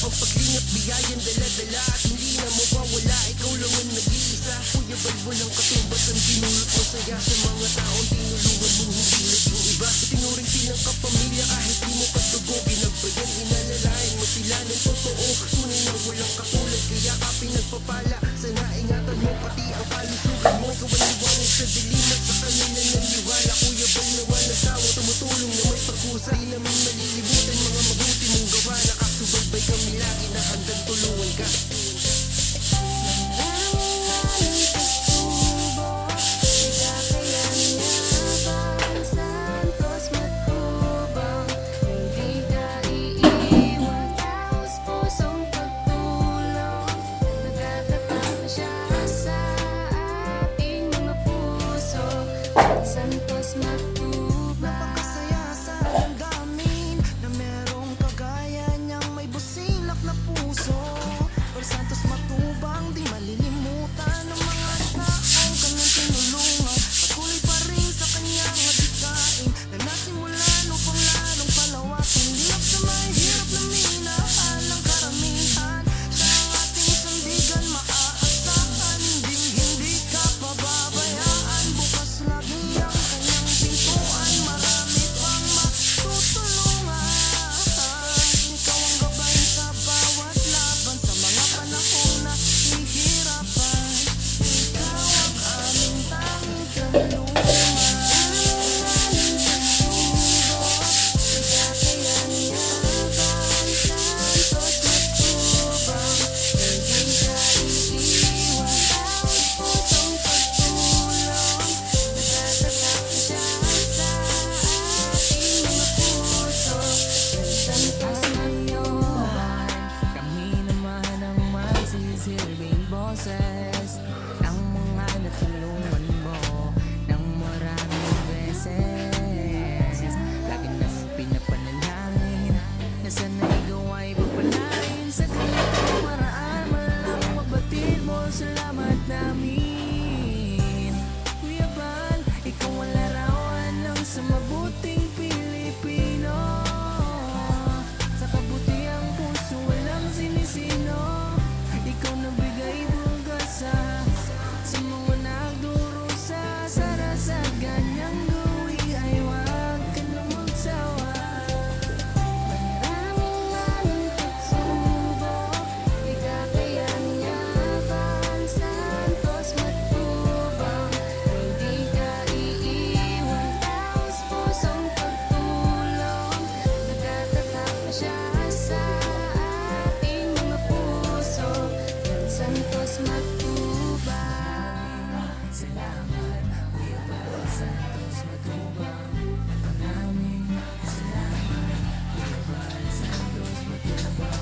ang paglingap, biyayan dala-dala at hindi na mawawala, ikaw lang ang nag-iisa. Kuya Bal, walang katumbas ang dinulot mo saya sa mga taong tinulungan mong hindi naging iba. Itinuring silang kapamilya kahit di mo kadugo, binagbayan, inalalayan mo sila ng totoo. Tunay na walang katulad, kaya ka pinagpapala. Sana ingatan mo pati ang kalusugan mo, ikaw ang liwanag sa dilim at sa kanila naniwala. Kuya Bal, nawa nasawa, tumutulong na may pagkusa. Di namin malilimutan mga mabuti mong gawa, nakasubaybay kami lagi na handang tulungan ka. Santos Matubang, napakasaya sa damdamin na merong kagaya niyang may busilak na puso. Bal Santos Matubang, di malilimutan ng mga taong kanyang tinulungan. Patuloy pa rin sa kanyang adikain na nasimulan upang lalong palawakin. Lihap sa mahirap na minahal ng karamihan, siya ang ating sandigan, maaasahan. Hindi ka pababayaan, bukas lagi ang kanyang pintuan. Marami pang matutulungan, ikaw ang gabay sa bawat laban, sa mga panahong nahihirapan. Ikaw ang aming tanging kanlungan. Santos Matubang, hindi ka iiwan, taos pusong pagtulong. Nagtatatag siya sa ating mga puso. Santos Matubang, kami naman ang magsisilbing boses ng mga natulungan mo ng maraming beses. Lagi na pinapanalangin na sana ikaw ay papalain sa ganitong paraan. Malang mabatid mo, salamat namin. Kuya Bal, ikaw ang larawan ng sa mabuting Pilipino. Sa kabutiang puso walang sinisino, ikaw nagbigay bukas sa mga nagdurusa. Sana sa ganyang gawin ay huwag ka na magsawa. Maraming maling pagsubok, di ka kayayaban. Santos Matubang, hindi ka iiwan, taos pusong pagtulong. Nagtatatag siya sa ating mga puso. Santos Matubang, salamat Kuya Bal. Santos Matubang, maraming salamat Kuya Bal. Santos Matubang, maraming salamat.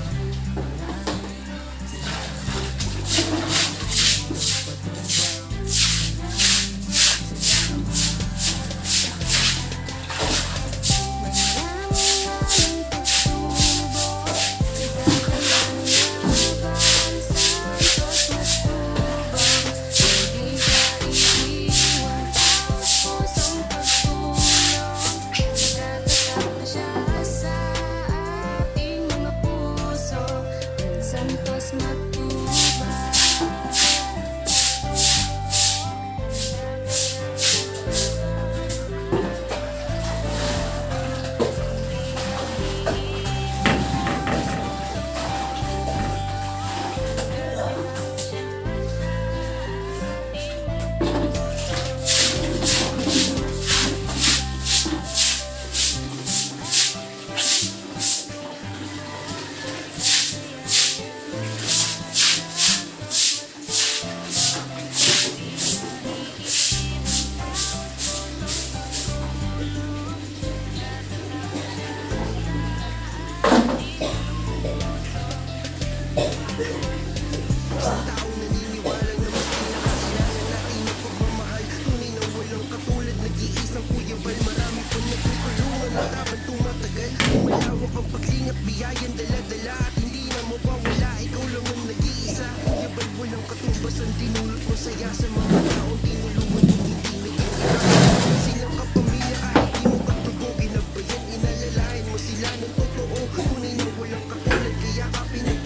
Santos Matubang. Silang kapamilya kahit di mo katugo, binagbayan, inalalayan mo sila ng totoo. Tunay na walang katulad, kaya ka pinag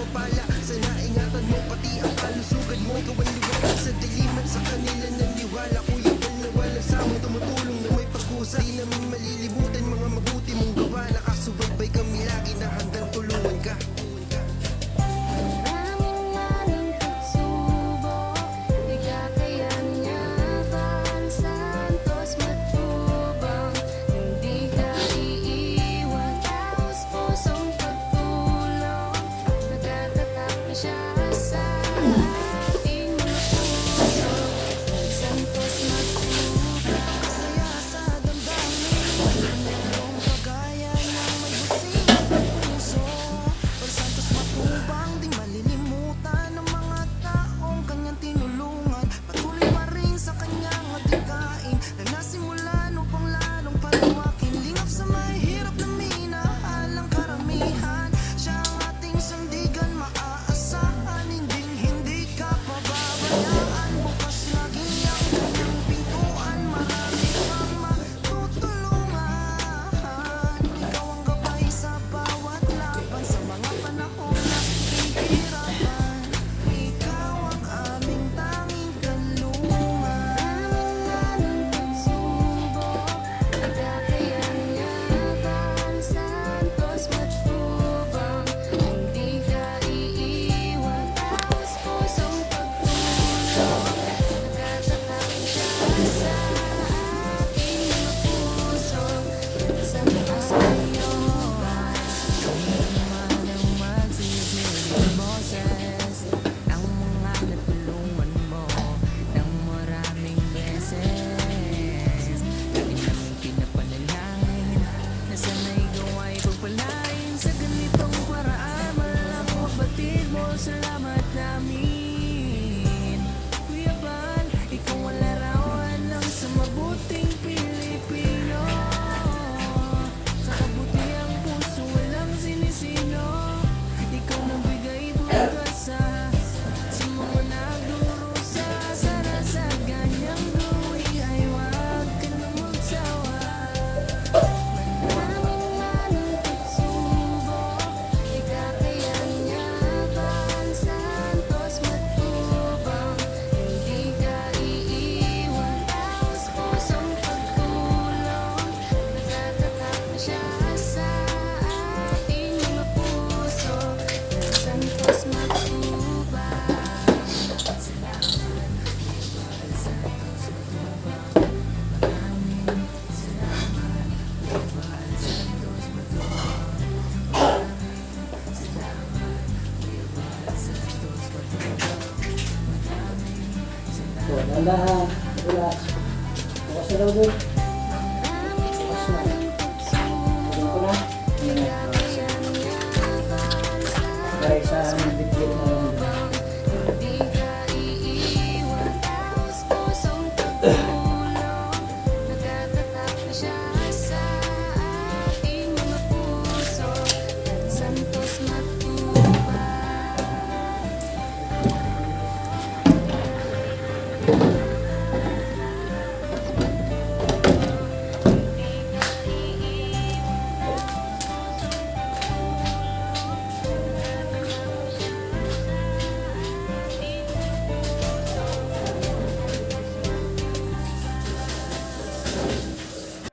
Tandahan. Relax. Bukas na daw doon. Bukas na. Pagin ko na. Para sa bigyan na lang doon.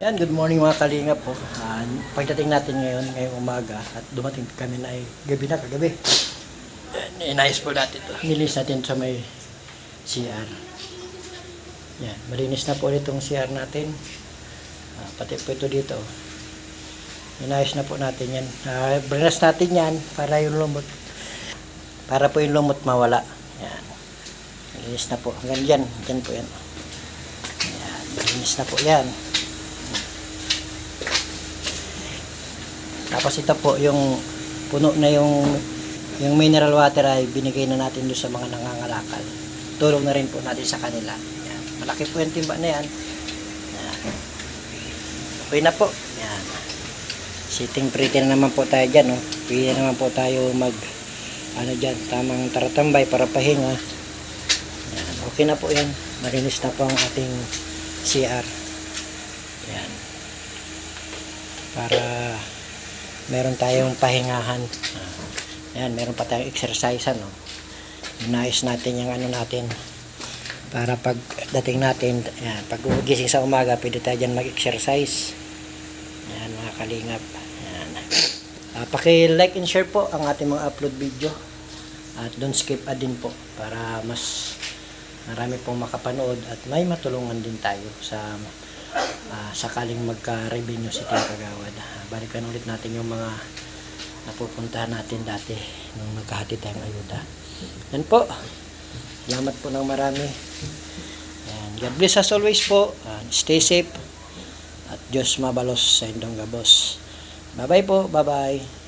Yan, good morning mga kalingap po. Pagdating natin ngayong umaga at dumating kami na ay gabi na kagabi. Inayos po natin ito. Nilis natin sa may CR. Yan, malinis na po itong CR natin. Pati po ito dito. Inayos na po natin yan. Brinas natin yan para yung lumot. Para po yung lumot mawala. Yan. Malinis na po. Hanggang dyan. Dyan po yan. Yan, malinis na po yan. Tapos ito po yung puno na yung mineral water ay binigay na natin doon sa mga nangangalakal. Tulong na rin po natin sa kanila. Yan. Malaki po yung timba na yan. Yan. Okay na po. Yan. Sitting pretty na naman po tayo dyan. Oh. Pwede naman po tayo dyan, tamang taratambay para pahinga. Yan. Okay na po yan. Malinis na po ang ating CR. Yan. Para meron tayong pahingahan. Ayan, meron pa tayong exercise, ano. Inayos natin yung natin. Para pag dating natin, ayan, pag gising sa umaga, pwede tayo dyan mag-exercise. Ayan, mga kalingap. Ayan. Paki-like and share po ang ating mga upload video. At don't skip ad din po. Para mas marami pong makapanood at may matulungan din tayo sa sakaling magka-revenue si Team Kagawad. Balikan ulit natin yung mga napupuntahan natin dati nung nagkahatid tayong ayuda. Yan po. Salamat po ng marami. Yan. God bless as always po. Stay safe. At Diyos mabalos sa indong gabos. Bye bye po. Bye bye.